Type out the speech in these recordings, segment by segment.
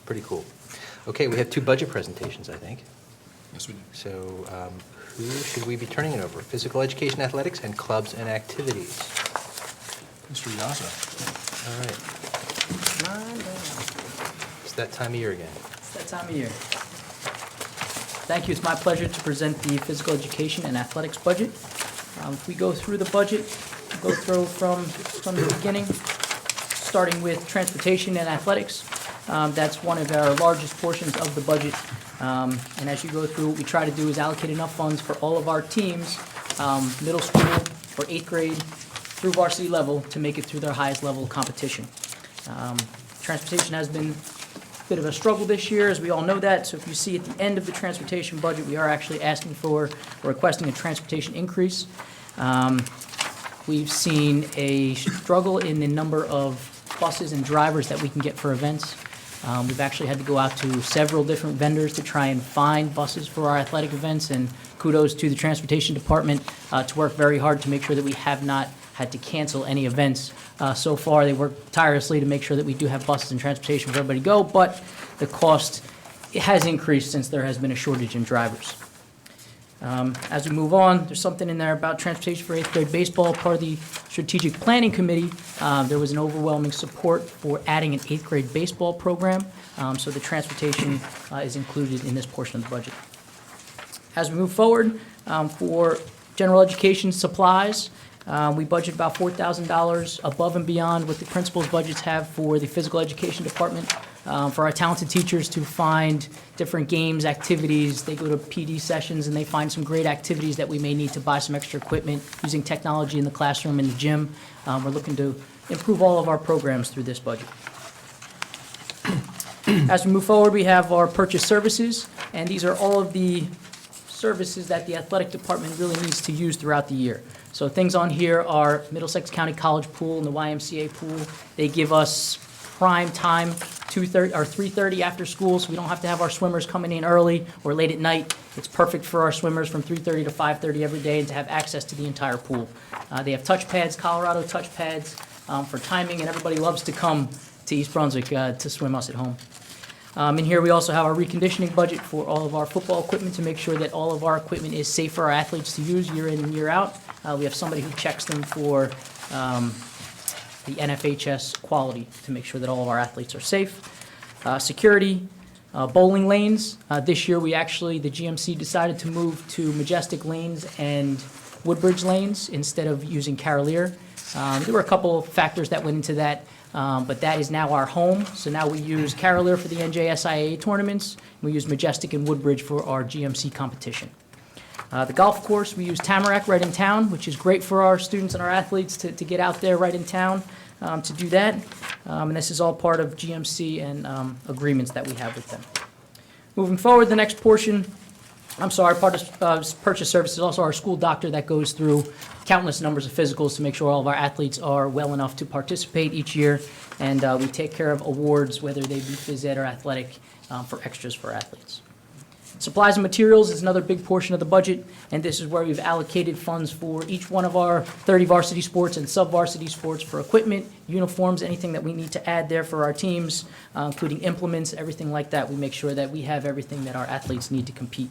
pretty cool. Okay, we have two budget presentations, I think. Yes, we do. So who should we be turning it over? Physical education, athletics, and clubs and activities. Mr. Yaza. All right. It's that time of year again. It's that time of year. Thank you. It's my pleasure to present the physical education and athletics budget. If we go through the budget, we'll go through from the beginning, starting with transportation and athletics. That's one of our largest portions of the budget. And as you go through, what we try to do is allocate enough funds for all of our teams, middle school or 8th grade through varsity level, to make it through their highest level of competition. Transportation has been a bit of a struggle this year, as we all know that. So if you see at the end of the transportation budget, we are actually asking for, or requesting a transportation increase. We've seen a struggle in the number of buses and drivers that we can get for events. We've actually had to go out to several different vendors to try and find buses for our athletic events, and kudos to the transportation department to work very hard to make sure that we have not had to cancel any events. So far, they work tirelessly to make sure that we do have buses and transportation for everybody to go, but the cost, it has increased since there has been a shortage in drivers. As we move on, there's something in there about transportation for 8th grade baseball. Part of the strategic planning committee, there was an overwhelming support for adding an 8th grade baseball program, so the transportation is included in this portion of the budget. As we move forward, for general education supplies, we budget about $4,000 above and beyond what the principals' budgets have for the physical education department. For our talented teachers to find different games, activities. They go to PD sessions and they find some great activities that we may need to buy some extra equipment using technology in the classroom and the gym. We're looking to improve all of our programs through this budget. As we move forward, we have our purchase services, and these are all of the services that the athletic department really needs to use throughout the year. So things on here are Middlesex County College Pool and the YMCA pool. They give us prime time, 2:30 or 3:30 after school, so we don't have to have our swimmers coming in early or late at night. It's perfect for our swimmers from 3:30 to 5:30 every day, and to have access to the entire pool. They have touch pads, Colorado touch pads, for timing, and everybody loves to come to East Brunswick to swim us at home. In here, we also have our reconditioning budget for all of our football equipment to make sure that all of our equipment is safe for our athletes to use year in and year out. We have somebody who checks them for the NFHS quality to make sure that all of our athletes are safe. Security, bowling lanes. This year, the GMC decided to move to Majestic lanes and Woodbridge lanes instead of using Carolier. There were a couple of factors that went into that. But that is now our home, so now we use Carolier for the NJSIAA tournaments, and we use Majestic and Woodbridge for our GMC competition. The golf course, we use Tamarack right in town, which is great for our students and our athletes to get out there right in town to do that. And this is all part of GMC and agreements that we have with them. Moving forward, the next portion, part of purchase services is also our school doctor that goes through countless numbers of physicals to make sure all of our athletes are well enough to participate each year. And we take care of awards, whether they be phys ed or athletic, for extras for athletes. Supplies and materials is another big portion of the budget, and this is where we've allocated funds for each one of our 30 varsity sports and sub-varsity sports for equipment, uniforms, anything that we need to add there for our teams, including implements, everything like that. We make sure that we have everything that our athletes need to compete.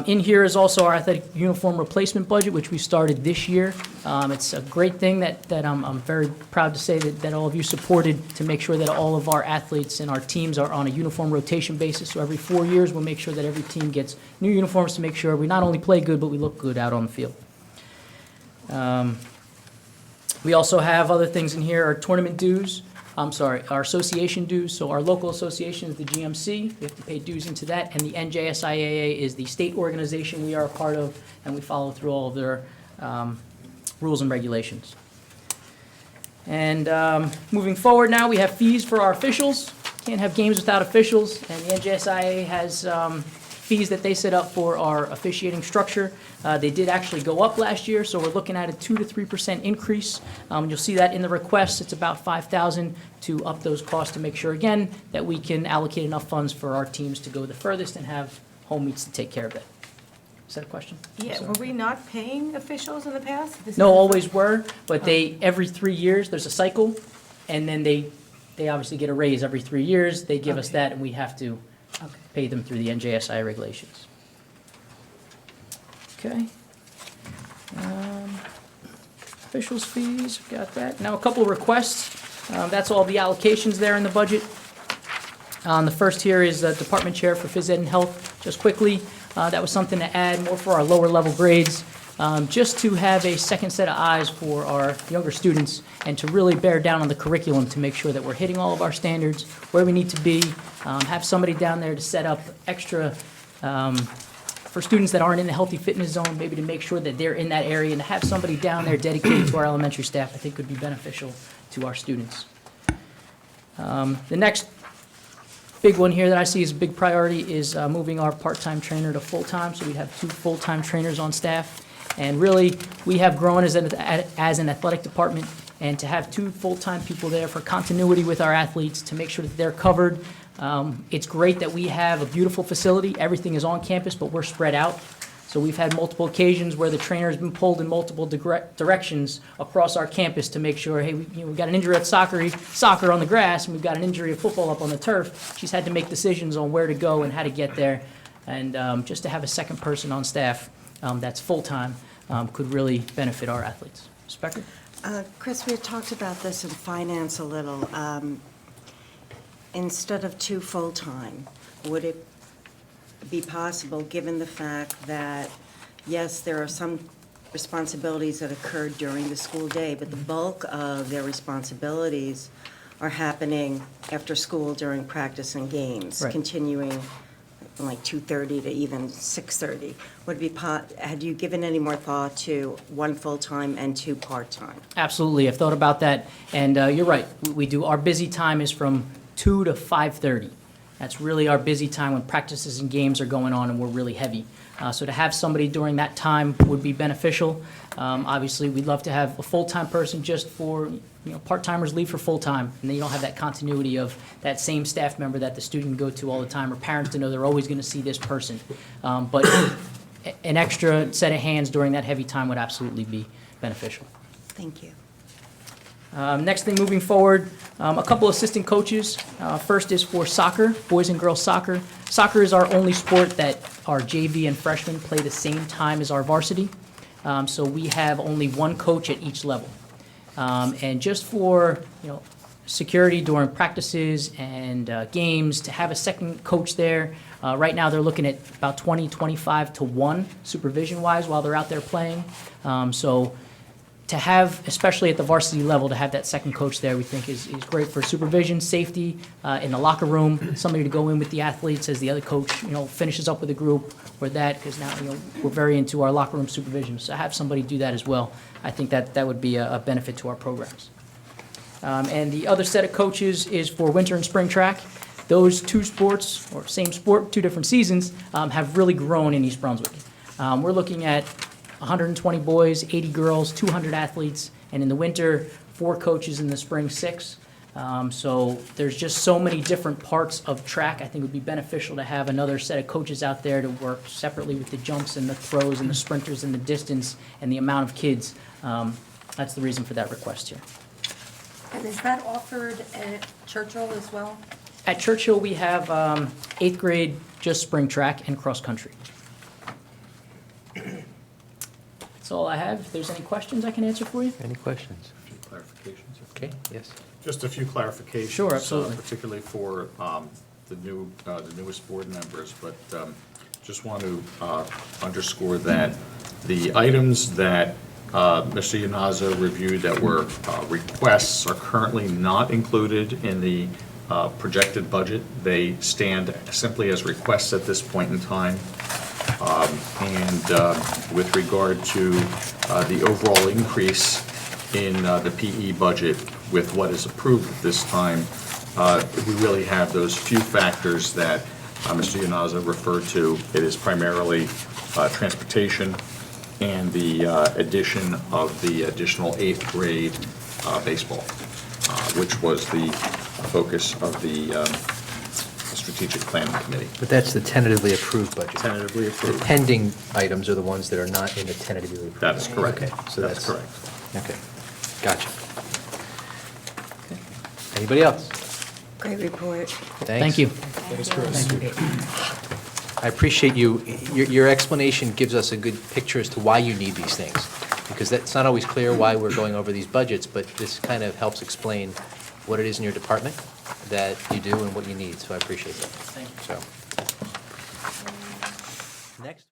In here is also our athletic uniform replacement budget, which we started this year. It's a great thing that I'm very proud to say that all of you supported, to make sure that all of our athletes and our teams are on a uniform rotation basis. So every 4 years, we'll make sure that every team gets new uniforms to make sure we not only play good, but we look good out on the field. We also have other things in here, our tournament dues. Our association dues. So our local association is the GMC. We have to pay dues into that. And the NJSIAA is the state organization we are a part of, and we follow through all of their rules and regulations. And moving forward now, we have fees for our officials. Can't have games without officials. And the NJSIAA has fees that they set up for our officiating structure. They did actually go up last year, so we're looking at a 2 to 3% increase. You'll see that in the request. It's about $5,000 to up those costs to make sure, again, that we can allocate enough funds for our teams to go the furthest and have home meets to take care of it. Is that a question? Yeah, were we not paying officials in the past? No, always were, but every 3 years, there's a cycle, and then they they obviously get a raise every 3 years. They give us Okay. that, and we have to Okay. pay them through the NJSI regulations. Okay. Officials fees, got that. Now, a couple of requests. That's all the allocations there in the budget. The first here is Department Chair for Phys Ed and Health. Just quickly, that was something to add more for our lower level grades, just to have a second set of eyes for our younger students and to really bear down on the curriculum to make sure that we're hitting all of our standards, where we need to be, have somebody down there to set up extra for students that aren't in the healthy fitness zone, maybe to make sure that they're in that area, and to have somebody down there dedicated to our elementary staff, I think could be beneficial to our students. The next big one here that I see as a big priority is moving our part-time trainer to full-time, so we'd have 2 full-time trainers on staff. And really, we have grown as an athletic department, and to have 2 full-time people there for continuity with our athletes, to make sure that they're covered. It's great that we have a beautiful facility, everything is on campus, but we're spread out. So we've had multiple occasions where the trainer has been pulled in multiple directions across our campus to make sure, hey, we've got an injury at soccer on the grass, and we've got an injury of football up on the turf. She's had to make decisions on where to go and how to get there. And just to have a second person on staff that's full-time could really benefit our athletes. Ms. Becker? Chris, we had talked about this in finance a little. Instead of 2 full-time, would it be possible, given the fact that, yes, there are some responsibilities that occur during the school day, but the bulk of their responsibilities are happening after school during practice and games, Right. continuing from like 2:30 to even 6:30. Would it be, had you given any more thought to 1 full-time and 2 part-time? Absolutely, I've thought about that, and you're right. We do, our busy time is from 2 to 5:30. That's really our busy time when practices and games are going on and we're really heavy. So to have somebody during that time would be beneficial. Obviously, we'd love to have a full-time person just for, part-timers leave for full-time, and then you don't have that continuity of that same staff member that the student go to all the time, or parents to know they're always going to see this person. But an extra set of hands during that heavy time would absolutely be beneficial. Thank you. Next thing moving forward, a couple assistant coaches. First is for soccer, boys and girls soccer. Soccer is our only sport that our JV and freshmen play the same time as our varsity. So we have only 1 coach at each level. And just for, security during practices and games, to have a second coach there. Right now, they're looking at about 20-25 to 1 supervision-wise while they're out there playing. So to have, especially at the varsity level, to have that second coach there, we think is great for supervision, safety, in the locker room, somebody to go in with the athletes as the other coach, finishes up with the group, or that, because now, we're very into our locker room supervision. So have somebody do that as well. I think that would be a benefit to our programs. And the other set of coaches is for winter and spring track. Those 2 sports, or same sport, 2 different seasons, have really grown in East Brunswick. We're looking at 120 boys, 80 girls, 200 athletes, and in the winter, 4 coaches, in the spring, 6. So there's just so many different parts of track. I think it would be beneficial to have another set of coaches out there to work separately with the jumps and the throws and the sprinters and the distance and the amount of kids. That's the reason for that request here. And is that offered at Churchill as well? At Churchill, we have 8th grade, just spring track and cross country. That's all I have. If there's any questions I can answer for you. Any questions? A few clarifications. Okay, yes. Just a few clarifications. Sure, absolutely. Particularly for the newest board members, but just want to underscore that the items that Mr. Yanaza reviewed that were requests are currently not included in the projected budget. They stand simply as requests at this point in time. And with regard to the overall increase in the PE budget with what is approved at this time, we really have those few factors that Mr. Yanaza referred to. It is primarily transportation and the addition of the additional 8th grade baseball, which was the focus of the Strategic Planning Committee. But that's the tentatively approved budget. Tentatively The approved. pending items are the ones that are not in the tentatively approved. That is correct. Okay, so That's correct. Okay, gotcha. Anybody else? Great report. Thank you. I appreciate you, your explanation gives us a good picture as to why you need these things, because that's not always clear why we're going over these budgets, but this kind of helps explain what it is in your department that you do and what you need, so I appreciate that. Thank you. So. Next.